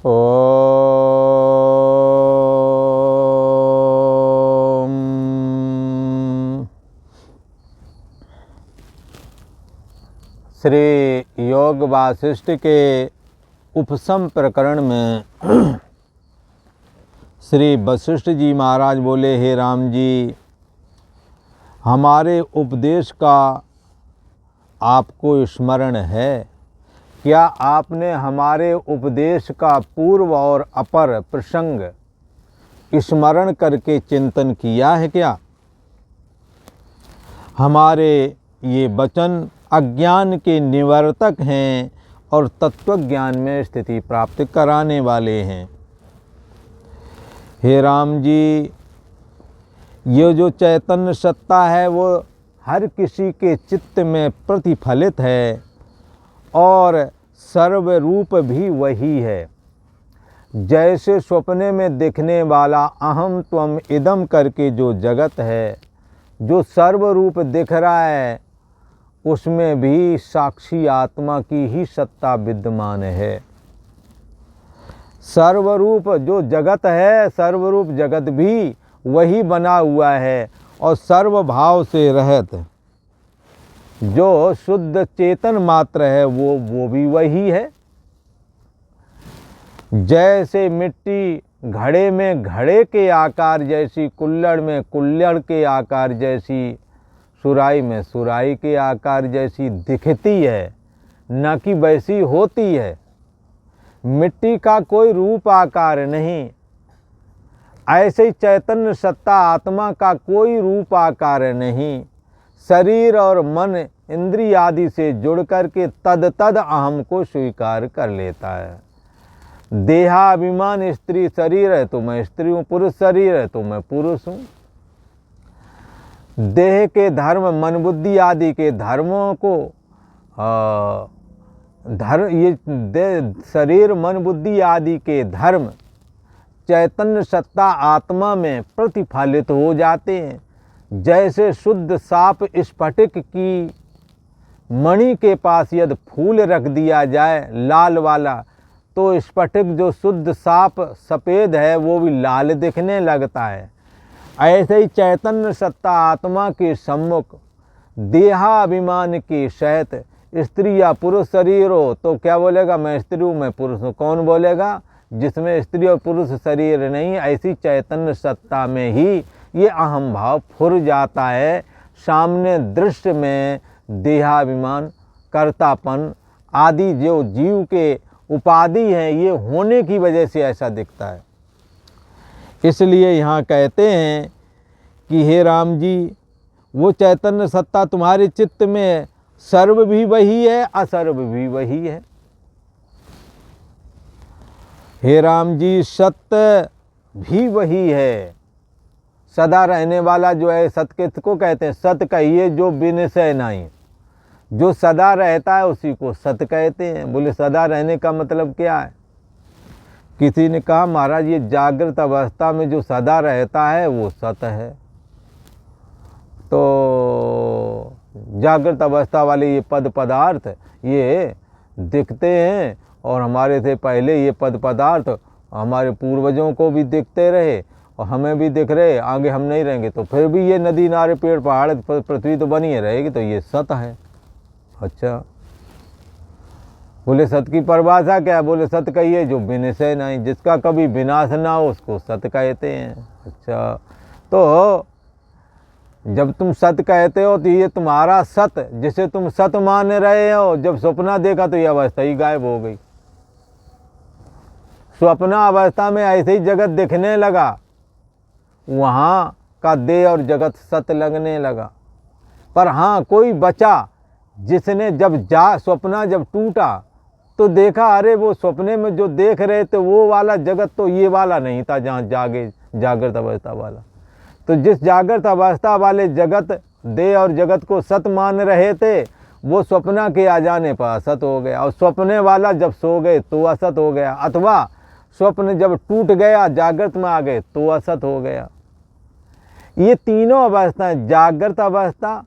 ओम। श्री योग वासिष्ठ के उपसम प्रकरण में श्री वशिष्ठ जी महाराज बोले, हे राम जी, हमारे उपदेश का आपको स्मरण है? क्या आपने हमारे उपदेश का पूर्व और अपर प्रसंग स्मरण करके चिंतन किया है क्या? हमारे ये वचन अज्ञान के निवर्तक हैं और तत्वज्ञान में स्थिति प्राप्त कराने वाले हैं। हे राम जी, ये जो चैतन्य सत्ता है वो हर किसी के चित्त में प्रतिफलित है और सर्वरूप भी वही है। जैसे सपने में दिखने वाला अहम त्वम इदम करके जो जगत है, जो सर्वरूप दिख रहा है, उसमें भी साक्षी आत्मा की ही सत्ता विद्यमान है। सर्वरूप जो जगत है, सर्वरूप जगत भी वही बना हुआ है और सर्वभाव से रहित जो शुद्ध चेतन मात्र है वो भी वही है। जैसे मिट्टी घड़े में घड़े के आकार जैसी, कुल्हड़ में कुल्हड़ के आकार जैसी, सुराही में सुराही के आकार जैसी दिखती है, न कि वैसी होती है। मिट्टी का कोई रूप आकार नहीं, ऐसे ही चैतन्य सत्ता आत्मा का कोई रूप आकार नहीं। शरीर और मन इंद्रिय आदि से जुड़ करके तद अहम को स्वीकार कर लेता है। देहाभिमान स्त्री शरीर है तो मैं स्त्री हूँ, पुरुष शरीर है तो मैं पुरुष हूँ। देह के धर्म, मन बुद्धि आदि के धर्मों को शरीर मन बुद्धि आदि के धर्म चैतन्य सत्ता आत्मा में प्रतिफलित हो जाते हैं। जैसे शुद्ध साफ स्फटिक की मणि के पास यदि फूल रख दिया जाए लाल वाला, तो स्फटिक जो शुद्ध साफ सफ़ेद है वो भी लाल दिखने लगता है। ऐसे ही चैतन्य सत्ता आत्मा के सम्मुख देहाभिमान के सहित स्त्री या पुरुष शरीर हो तो क्या बोलेगा? मैं स्त्री हूँ, मैं पुरुष हूँ। कौन बोलेगा? जिसमें स्त्री और पुरुष शरीर नहीं, ऐसी चैतन्य सत्ता में ही ये अहम भाव फुर जाता है। सामने दृश्य में देहाभिमान, कर्तापन आदि जो जीव के उपाधि हैं, ये होने की वजह से ऐसा दिखता है। इसलिए यहाँ कहते हैं कि हे राम जी, वो चैतन्य सत्ता तुम्हारे चित्त में सर्व भी वही है, असर्व भी वही है। हे राम जी, सत्य भी वही है, सदा रहने वाला जो है। सत्य किसको कहते हैं? सत्य कहिए जो विनिषय नहीं, जो सदा रहता है उसी को सत्य कहते हैं। बोले सदा रहने का मतलब क्या है? किसी ने कहा महाराज ये जागृत अवस्था में जो सदा रहता है वो सत्य है। तो जागृत अवस्था वाले ये पद पदार्थ ये दिखते हैं और हमारे से पहले ये पद पदार्थ हमारे पूर्वजों को भी दिखते रहे और हमें भी दिख रहे, आगे हम नहीं रहेंगे तो फिर भी ये नदी नारे पेड़ पहाड़ पृथ्वी तो बनी रहेगी, तो ये सत्य है। अच्छा, बोले सत्य की परिभाषा क्या है? बोले सत्य कहिए जो विनिषय नहीं, जिसका कभी विनाश ना हो उसको सत्य कहते हैं। अच्छा, तो जब तुम सत्य कहते हो तो ये तुम्हारा सत्य जिसे तुम सत्य मान रहे हो, जब सपना देखा तो ये अवस्था ही गायब हो गई। स्वप्ना अवस्था में ऐसे ही जगत दिखने लगा, वहाँ का देह और जगत सत्य लगने लगा। पर हाँ, कोई बचा जिसने जब स्वप्ना जब टूटा तो देखा अरे वो सपने में जो देख रहे थे वो वाला जगत तो ये वाला नहीं था, जहाँ जागृत अवस्था वाला। तो जिस जागृत अवस्था वाले जगत देह और जगत को सत मान रहे थे, वो स्वप्ना के आ जाने पर असत हो गया, और स्वप्ने वाला जब सो गए तो असत हो गया, अथवा स्वप्न जब टूट गया जागृत में आ गए तो असत हो गया। ये तीनों अवस्थाएं, जागृत अवस्था,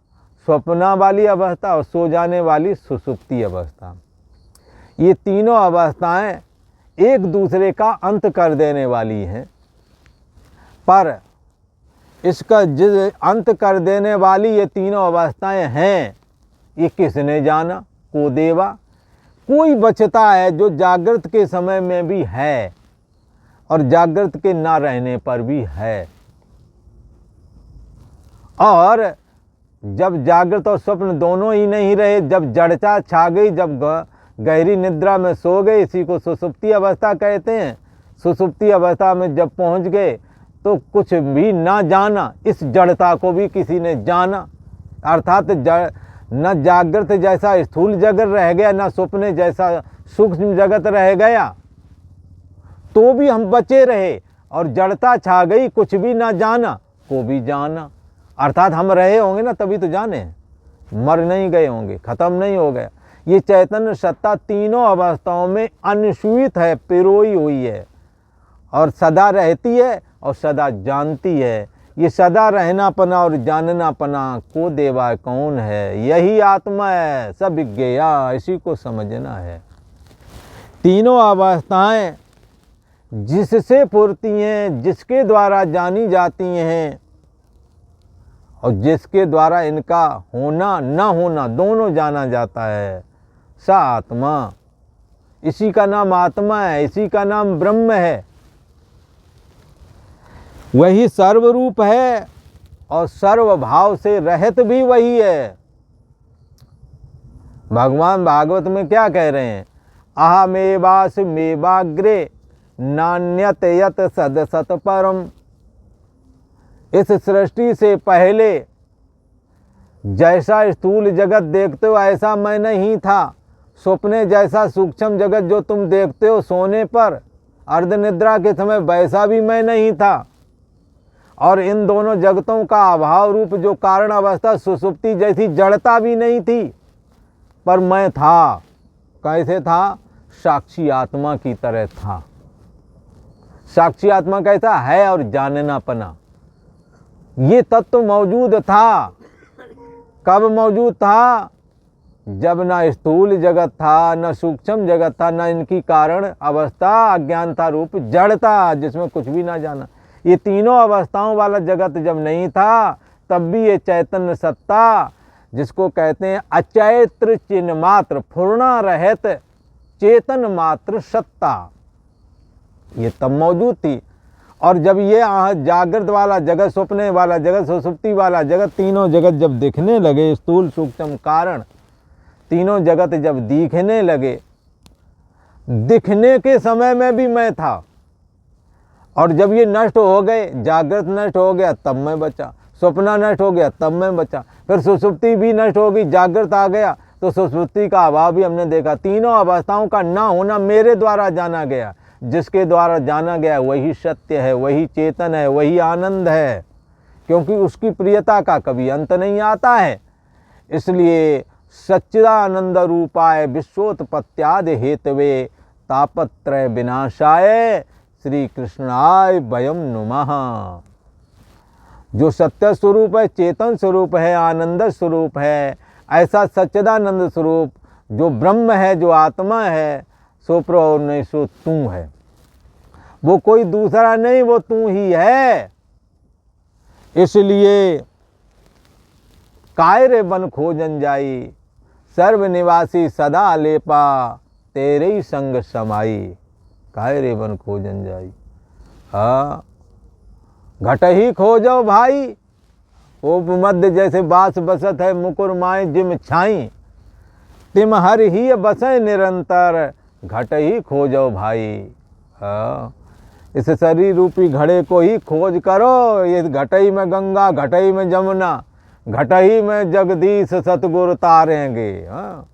स्वप्ना वाली अवस्था और सो जाने वाली सुषुप्ति अवस्था, ये तीनों अवस्थाएं एक दूसरे का अंत कर देने वाली हैं, पर इसका जिस अंत कर देने वाली ये तीनों अवस्थाएं हैं, ये किसने जाना? को देवा। कोई बचता है जो जागृत के समय में भी है और जागृत के ना रहने पर भी है। और जब जागृत और स्वप्न दोनों ही नहीं रहे, जब जड़ता छा गई, जब गहरी निद्रा में सो गए, इसी को सुषुप्ति अवस्था कहते हैं। सुषुप्ति अवस्था में जब पहुंच गए तो कुछ भी ना जाना, इस जड़ता को भी किसी ने जाना। अर्थात न जागृत जैसा स्थूल जगत रह गया, न स्वप्न जैसा सूक्ष्म जगत रह गया, तो भी हम बचे रहे। और जड़ता छा गई, कुछ भी ना जाना को भी जाना। अर्थात हम रहे होंगे ना, तभी तो जाने हैं, मर नहीं गए होंगे, खत्म नहीं हो गया। ये चैतन्य सत्ता तीनों अवस्थाओं में अनुस्यूत है, पिरोई हुई है, और सदा रहती है और सदा जानती है। ये सदा रहनापना और जाननापना को देवा कौन है? यही आत्मा है, सब विज्ञेया, इसी को समझना है। तीनों अवस्थाएं जिससे पूर्ति हैं, जिसके द्वारा जानी जाती हैं और जिसके द्वारा इनका होना न होना दोनों जाना जाता है, सा आत्मा। इसी का नाम आत्मा है, इसी का नाम ब्रह्म है। वही सर्वरूप है और सर्वभाव से रहित भी वही है। भगवान भागवत में क्या कह रहे हैं? अहमेवास मेवाग्रे नान्यत यत सदसत परम। इस सृष्टि से पहले जैसा स्थूल जगत देखते हो ऐसा मैं नहीं था। स्वप्ने जैसा सूक्ष्म जगत जो तुम देखते हो सोने पर अर्धनिद्रा के समय, वैसा भी मैं नहीं था। और इन दोनों जगतों का अभाव रूप जो कारण अवस्था सुषुप्ति जैसी जड़ता भी नहीं थी, पर मैं था। कैसे था? साक्षी आत्मा की तरह था। साक्षी आत्मा कैसा है? और जाननापना, ये तत्व मौजूद था। कब मौजूद था? जब न स्थूल जगत था, न सूक्ष्म जगत था, न इनकी कारण अवस्था अज्ञानता रूप जड़ता, जिसमें कुछ भी ना जाना। ये तीनों अवस्थाओं वाला जगत जब नहीं था, तब भी ये चैतन्य सत्ता, जिसको कहते हैं अचैत्र चिन्ह मात्र, फुर्णा रहित चेतन मात्र सत्ता, ये तब मौजूद थी। और जब ये जागृत वाला जगत, स्वप्ने वाला जगत, सुषुप्ति वाला जगत, तीनों जगत जब दिखने लगे, स्थूल सूक्ष्म कारण तीनों जगत जब दिखने लगे, दिखने के समय में भी मैं था। और जब ये नष्ट हो गए, जागृत नष्ट हो गया तब मैं बचा, स्वप्न नष्ट हो गया तब मैं बचा, फिर सुषुप्ति भी नष्ट हो गई, जागृत आ गया तो सुषुप्ति का अभाव भी हमने देखा। तीनों अवस्थाओं का ना होना मेरे द्वारा जाना गया। जिसके द्वारा जाना गया वही सत्य है, वही चेतन है, वही आनंद है, क्योंकि उसकी प्रियता का कभी अंत नहीं आता है। इसलिए सच्चिदानंद रूपाय विश्वोत्पत्त्यादि हेतवे तापत्रय विनाशाय श्री कृष्णाय वयम नुमः। जो सत्य स्वरूप है, चेतन स्वरूप है, आनंद स्वरूप है, ऐसा सच्चिदानंद स्वरूप जो ब्रह्म है, जो आत्मा है, सो और नहीं सो तू है। वो कोई दूसरा नहीं, वो तू ही है। इसलिए काय रे बन खोजन जाई, सर्व निवासी सदा लेपा, तेरे ही संग समाई। काय रे बन खोजन जाई, हाँ घट ही खोजो भाई। उपमध्य जैसे बास बसत है, मुकुर माए जिम छाई, तिम हर ही बसे निरंतर, घट ही खोजो भाई। हाँ, इस शरीर रूपी घड़े को ही खोज करो। ये घटई में गंगा, घटई में जमुना, घटई में जगदीश सतगुरु तारेंगे। हाँ,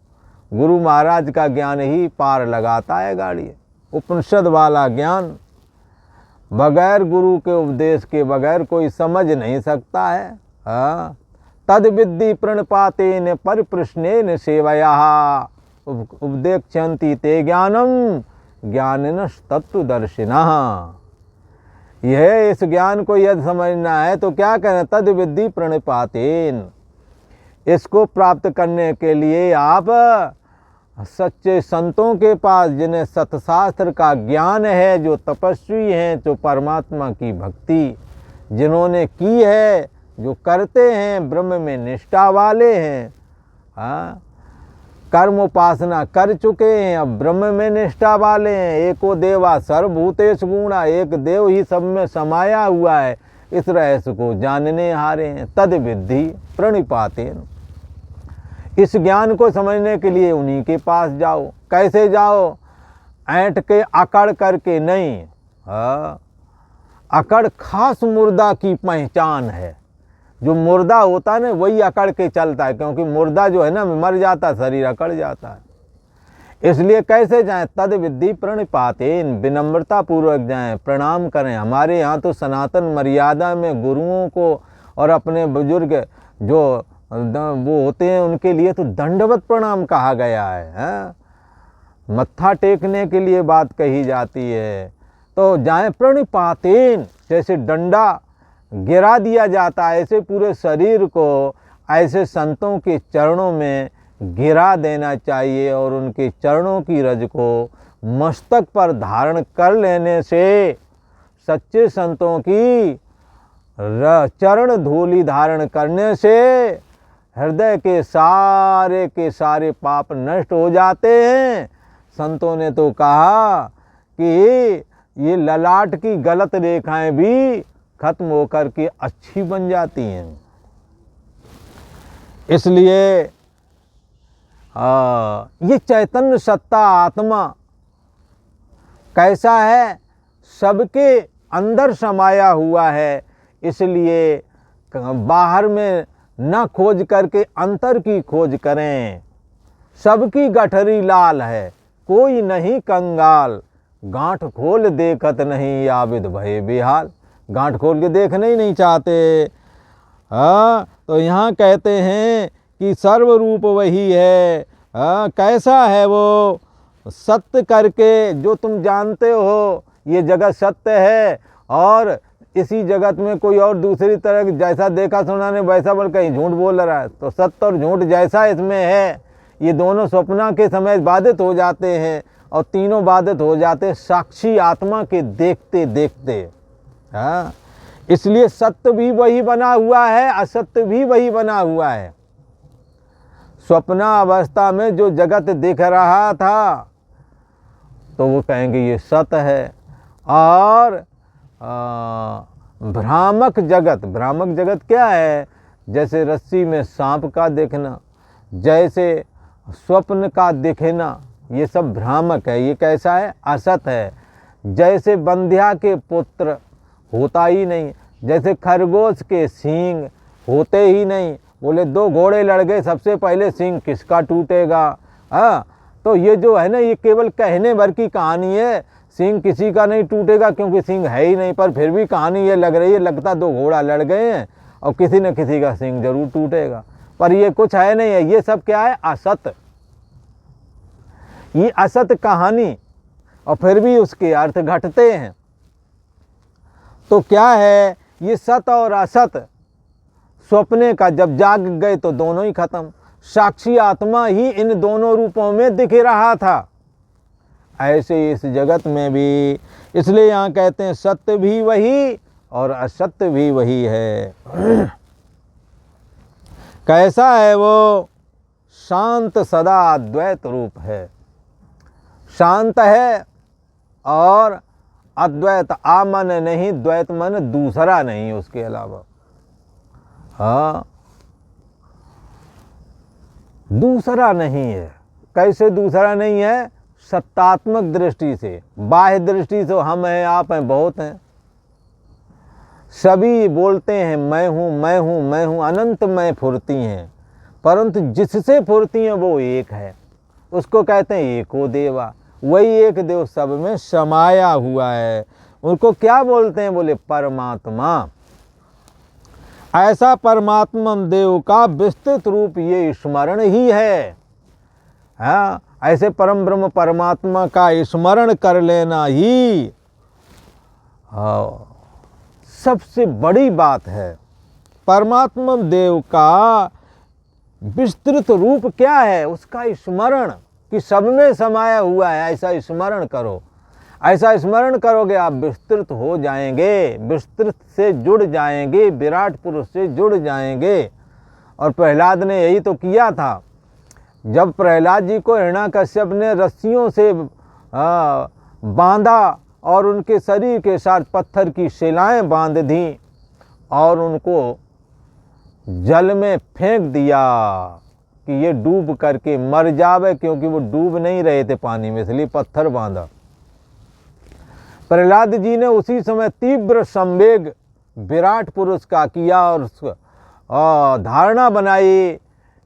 गुरु महाराज का ज्ञान ही पार लगाता है गाड़ी। उपनिषद वाला ज्ञान बगैर गुरु के उपदेश के बगैर कोई समझ नहीं सकता है। हाँ, तद विद्धि प्रणपातेन परिप्रश्नेन सेवया उपदेक्षन्ति ते ज्ञानम ज्ञानिनः तत्वदर्शिनः। यह इस ज्ञान को यदि समझना है तो क्या कहना? तद विद्धि प्रणपातेन। इसको प्राप्त करने के लिए आप सच्चे संतों के पास, जिन्हें सतशास्त्र का ज्ञान है, जो तपस्वी हैं, जो परमात्मा की भक्ति जिन्होंने की है, जो करते हैं, ब्रह्म में निष्ठा वाले हैं, हाँ, कर्म उपासना कर चुके हैं, अब ब्रह्म में निष्ठा वाले हैं। एको देवा सर्वभूतेषु गुणा, एक देव ही सब में समाया हुआ है, इस रहस्य को जानने हारे हैं। तद विद्धि प्रणिपातेन, इस ज्ञान को समझने के लिए उन्हीं के पास जाओ। कैसे जाओ? ऐंठ के अकड़ करके नहीं। हाँ, अकड़ खास मुर्दा की पहचान है। जो मुर्दा होता है ना, वही अकड़ के चलता है, क्योंकि मुर्दा जो है ना मर जाता, शरीर अकड़ जाता है। इसलिए कैसे जाएं? तद विद्धि प्रणिपातेन, विनम्रता पूर्वक जाएं, प्रणाम करें। हमारे यहाँ तो सनातन मर्यादा में गुरुओं को और अपने बुजुर्ग जो वो होते हैं उनके लिए तो दंडवत प्रणाम कहा गया है। मत्था टेकने के लिए बात कही जाती है। तो जाएं प्रणिपातेन, जैसे डंडा गिरा दिया जाता है, ऐसे पूरे शरीर को ऐसे संतों के चरणों में गिरा देना चाहिए और उनके चरणों की रज को मस्तक पर धारण कर लेने से, सच्चे संतों की चरण धूलि धारण करने से हृदय के सारे पाप नष्ट हो जाते हैं। संतों ने तो कहा कि ये ललाट की गलत रेखाएं भी खत्म होकर के अच्छी बन जाती हैं। इसलिए ये चैतन्य सत्ता आत्मा कैसा है? सबके अंदर समाया हुआ है। इसलिए बाहर में न खोज करके अंतर की खोज करें। सबकी गठरी लाल है, कोई नहीं कंगाल, गांठ खोल देखत नहीं आबिद भये बेहाल। गांठ खोल के देखना ही नहीं चाहते। हाँ, तो यहाँ कहते हैं कि सर्वरूप वही है। हाँ, कैसा है वो? सत्य करके, जो तुम जानते हो ये जगत सत्य है, और इसी जगत में कोई और दूसरी तरह जैसा देखा सुना ने वैसा बोल कहीं झूठ बोल रहा है। तो सत्य और झूठ जैसा इसमें है, ये दोनों स्वप्न के समय बाधित हो जाते हैं, और तीनों बाधित हो जाते हैं साक्षी आत्मा के देखते देखते। हाँ, इसलिए सत्य भी वही बना हुआ है, असत्य भी वही बना हुआ है। स्वप्न अवस्था में जो जगत दिख रहा था तो वो कहेंगे ये सत्य है, और भ्रामक जगत क्या है? जैसे रस्सी में सांप का दिखना, जैसे स्वप्न का दिखना, ये सब भ्रामक है। ये कैसा है? असत है। जैसे बंध्या के पुत्र होता ही नहीं, जैसे खरगोश के सींग होते ही नहीं। बोले दो घोड़े लड़ गए, सबसे पहले सींग किसका टूटेगा? हाँ, तो ये जो है ना, ये केवल कहने भर की कहानी है। सींग किसी का नहीं टूटेगा क्योंकि सींग है ही नहीं, पर फिर भी कहानी ये लग रही है, लगता दो घोड़ा लड़ गए हैं और किसी न किसी का सींग जरूर टूटेगा, पर ये कुछ है नहीं है। ये सब क्या है? असत। ये असत कहानी, और फिर भी उसके अर्थ घटते हैं। तो क्या है? ये सत और असत स्वप्ने का जब जाग गए तो दोनों ही खत्म। साक्षी आत्मा ही इन दोनों रूपों में दिख रहा था। ऐसे इस जगत में भी, इसलिए यहाँ कहते हैं सत्य भी वही और असत्य भी वही है। कैसा है वो? शांत सदा अद्वैत रूप है। शांत है और अद्वैत, आमन नहीं, द्वैत मन दूसरा नहीं उसके अलावा। हाँ, दूसरा नहीं है। कैसे दूसरा नहीं है? सत्तात्मक दृष्टि से। बाह्य दृष्टि से हम हैं, आप हैं, बहुत हैं, सभी बोलते हैं मैं हूँ मैं हूँ मैं हूँ, अनंतमय फुर्ती हैं, परंतु जिससे फुर्ती हैं वो एक है, उसको कहते हैं एको देवा। वही एक देव सब में समाया हुआ है। उनको क्या बोलते हैं? बोले परमात्मा। ऐसा परमात्मा देव का विस्तृत रूप ये स्मरण ही है। हाँ, ऐसे परम ब्रह्म परमात्मा का स्मरण कर लेना ही सबसे बड़ी बात है। परमात्मा देव का विस्तृत रूप क्या है? उसका स्मरण। कि सब में समाया हुआ है, ऐसा स्मरण करो। ऐसा स्मरण करोगे आप विस्तृत हो जाएंगे, विस्तृत से जुड़ जाएंगे, विराट पुरुष से जुड़ जाएंगे। और प्रहलाद ने यही तो किया था। जब प्रहलाद जी को हिरण्याकश्यप ने रस्सियों से बांधा और उनके शरीर के साथ पत्थर की शिलाएं बांध दी और उनको जल में फेंक दिया कि ये डूब करके मर जावे, क्योंकि वो डूब नहीं रहे थे पानी में, इसलिए पत्थर बांधा। प्रहलाद जी ने उसी समय तीव्र संवेग विराट पुरुष का किया और धारणा बनाई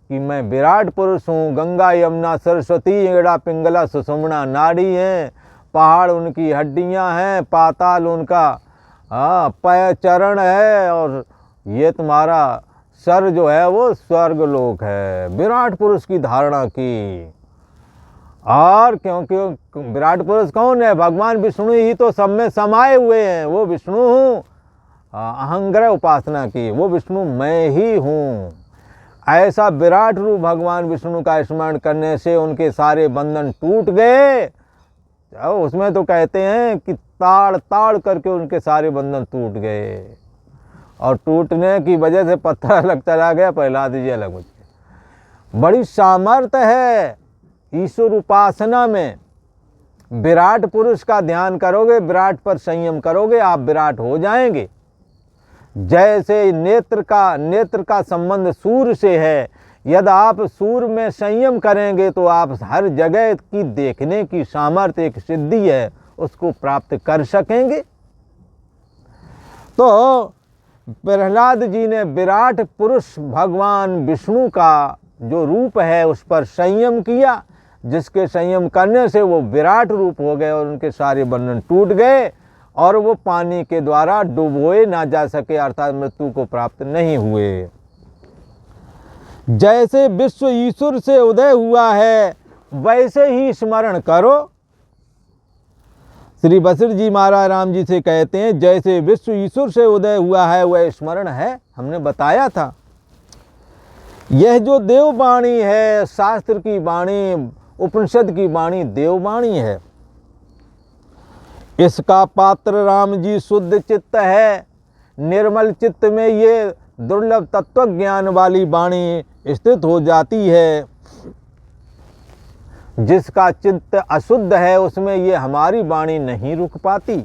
कि मैं विराट पुरुष हूँ। गंगा यमुना सरस्वती एड़ा पिंगला सुषुम्ना नाड़ी हैं, पहाड़ उनकी हड्डियाँ हैं, पाताल उनका पैर चरण है, और ये तुम्हारा सर जो है वो स्वर्ग लोक है। विराट पुरुष की धारणा की। और क्योंकि विराट पुरुष कौन है? भगवान विष्णु ही तो सब में समाये हुए हैं। वो विष्णु हूँ, अहंग्रह उपासना की, वो विष्णु मैं ही हूँ। ऐसा विराट रूप भगवान विष्णु का स्मरण करने से उनके सारे बंधन टूट गए। उसमें तो कहते हैं कि ताड़ ताड़ करके उनके सारे बंधन टूट गए, और टूटने की वजह से पत्थर अलग चला गया, प्रहलाद जी अलग हो गए। बड़ी सामर्थ्य है ईश्वर उपासना में। विराट पुरुष का ध्यान करोगे, विराट पर संयम करोगे, आप विराट हो जाएंगे। जैसे नेत्र का संबंध सूर्य से है, यदि आप सूर्य में संयम करेंगे तो आप हर जगह की देखने की सामर्थ्य, एक सिद्धि है, उसको प्राप्त कर सकेंगे। तो प्रहलाद जी ने विराट पुरुष भगवान विष्णु का जो रूप है उस पर संयम किया, जिसके संयम करने से वो विराट रूप हो गए और उनके सारे बंधन टूट गए और वो पानी के द्वारा डुबोए ना जा सके, अर्थात मृत्यु को प्राप्त नहीं हुए। जैसे विश्व ईश्वर से उदय हुआ है वैसे ही स्मरण करो। श्री बसर जी महाराज राम जी से कहते हैं, जैसे विश्व ईश्वर से उदय हुआ है वह स्मरण है। हमने बताया था यह जो देववाणी है, शास्त्र की वाणी, उपनिषद की वाणी देववाणी है। इसका पात्र राम जी शुद्ध चित्त है। निर्मल चित्त में ये दुर्लभ तत्व ज्ञान वाली वाणी स्थित हो जाती है। जिसका चित्त अशुद्ध है उसमें ये हमारी वाणी नहीं रुक पाती।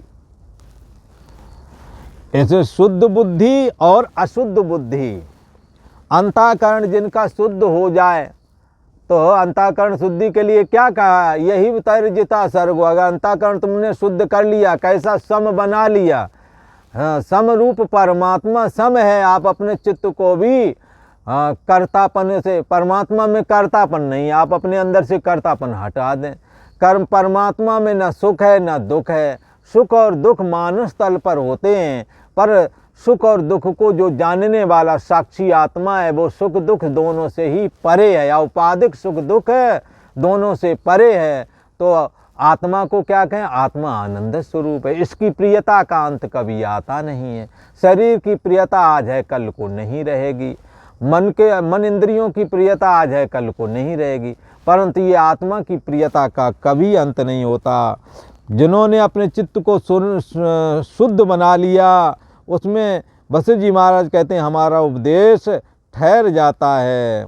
ऐसे शुद्ध बुद्धि और अशुद्ध बुद्धि, अंतःकरण जिनका शुद्ध हो जाए, तो अंतःकरण शुद्धि के लिए क्या कहा? यही तैर्जिता सर्गो। अगर अंतःकरण तुमने शुद्ध कर लिया, कैसा सम बना लिया, सम रूप परमात्मा सम है। आप अपने चित्त को भी कर्तापन से, परमात्मा में कर्तापन नहीं, आप अपने अंदर से कर्तापन हटा दें। कर्म परमात्मा में न सुख है न दुख है। सुख और दुख मानस तल पर होते हैं, पर सुख और दुख को जो जानने वाला साक्षी आत्मा है वो सुख दुख दोनों से ही परे है, या औपाधिक सुख दुख है दोनों से परे है। तो आत्मा को क्या कहें? आत्मा आनंद स्वरूप है। इसकी प्रियता का अंत कभी आता नहीं है। शरीर की प्रियता आज है कल को नहीं रहेगी, मन इंद्रियों की प्रियता आज है कल को नहीं रहेगी, परंतु ये आत्मा की प्रियता का कभी अंत नहीं होता। जिन्होंने अपने चित्त को शुद्ध बना लिया, उसमें बसर जी महाराज कहते हैं हमारा उपदेश ठहर जाता है।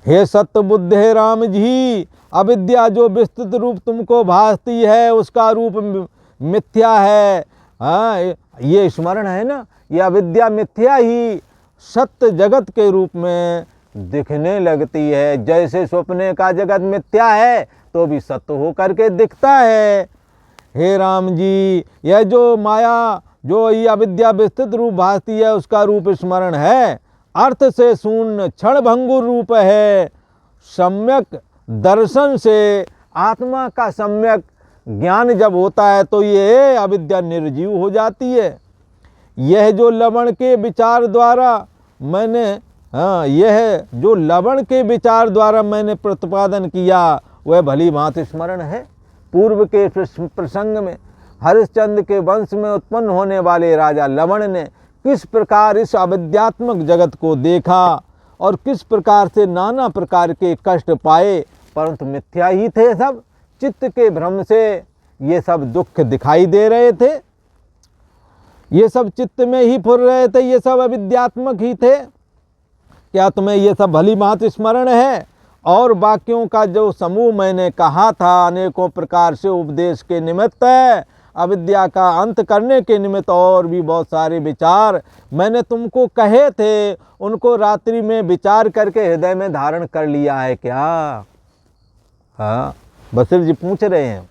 हे सत्य बुद्ध हे राम जी, अविद्या जो विस्तृत रूप तुमको भासती है उसका रूप मिथ्या है। हाँ, ये स्मरण है ना, ये अविद्या मिथ्या ही सत्य जगत के रूप में दिखने लगती है। जैसे स्वप्न का जगत मिथ्या है तो भी सत्य हो करके दिखता है। हे राम जी, यह जो माया, जो ये अविद्या विस्तृत रूप भासती है उसका रूप स्मरण है। अर्थ से शून्य क्षण भंगुर रूप है। सम्यक दर्शन से आत्मा का सम्यक ज्ञान जब होता है तो ये अविद्या निर्जीव हो जाती है। यह जो लवण के विचार द्वारा मैंने यह जो लवण के विचार द्वारा मैंने प्रतिपादन किया वह भली भांति स्मरण है। पूर्व के प्रसंग में हरिश्चंद्र के वंश में उत्पन्न होने वाले राजा लवण ने किस प्रकार इस अविद्यात्मक जगत को देखा और किस प्रकार से नाना प्रकार के कष्ट पाए, परंतु मिथ्या ही थे सब। चित्त के भ्रम से ये सब दुख दिखाई दे रहे थे, ये सब चित्त में ही फुर रहे थे, ये सब अविद्यात्मक ही थे। क्या तुम्हें ये सब भली भांति स्मरण है? और वाक्यों का जो समूह मैंने कहा था अनेकों प्रकार से उपदेश के निमित्त है, अविद्या का अंत करने के निमित्त और भी बहुत सारे विचार मैंने तुमको कहे थे, उनको रात्रि में विचार करके हृदय में धारण कर लिया है क्या? हाँ, बसर जी पूछ रहे हैं।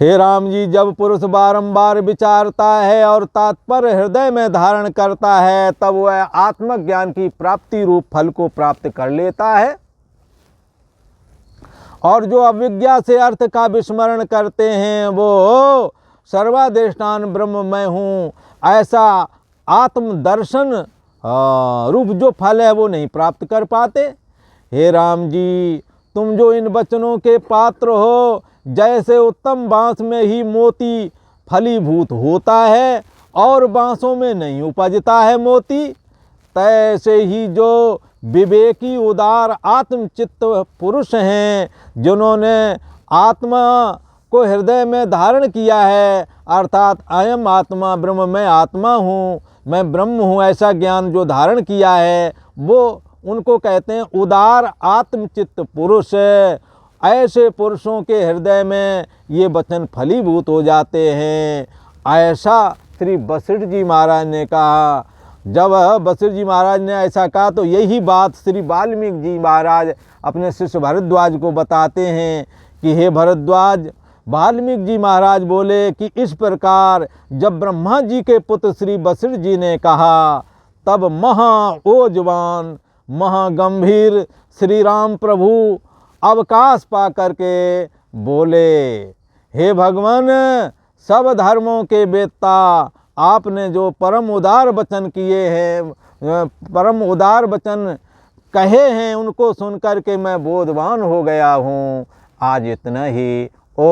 हे राम जी, जब पुरुष बारंबार विचारता है और तात्पर्य हृदय में धारण करता है, तब वह आत्मज्ञान की प्राप्ति रूप फल को प्राप्त कर लेता है। और जो अविज्ञा से अर्थ का विस्मरण करते हैं, वो सर्वाधिष्ठान ब्रह्म मैं हूँ, ऐसा आत्मदर्शन रूप जो फल है वो नहीं प्राप्त कर पाते। हे राम जी, तुम जो इन वचनों के पात्र हो, जैसे उत्तम बांस में ही मोती फलीभूत होता है और बांसों में नहीं उपजता है मोती, तैसे ही जो विवेकी उदार आत्मचित्त पुरुष हैं, जिन्होंने आत्मा को हृदय में धारण किया है, अर्थात अयम आत्मा ब्रह्म, मैं आत्मा हूँ, मैं ब्रह्म हूँ, ऐसा ज्ञान जो धारण किया है, वो उनको कहते हैं उदार आत्मचित्त पुरुष। ऐसे पुरुषों के हृदय में ये वचन फलीभूत हो जाते हैं। ऐसा श्री वशिष्ठ जी महाराज ने कहा। जब वशिष्ठ जी महाराज ने ऐसा कहा तो यही बात श्री वाल्मीकि जी महाराज अपने शिष्य भरद्वाज को बताते हैं कि हे भरद्वाज, वाल्मीकि जी महाराज बोले कि इस प्रकार जब ब्रह्मा जी के पुत्र श्री वशिष्ठ जी ने कहा, तब महाओजवान महागंभीर श्री राम प्रभु अवकाश पा करके बोले, हे भगवान, सब धर्मों के वेत्ता, आपने जो परम उदार वचन किए हैं, परम उदार वचन कहे हैं, उनको सुनकर के मैं बोधवान हो गया हूँ। आज इतना ही। ओ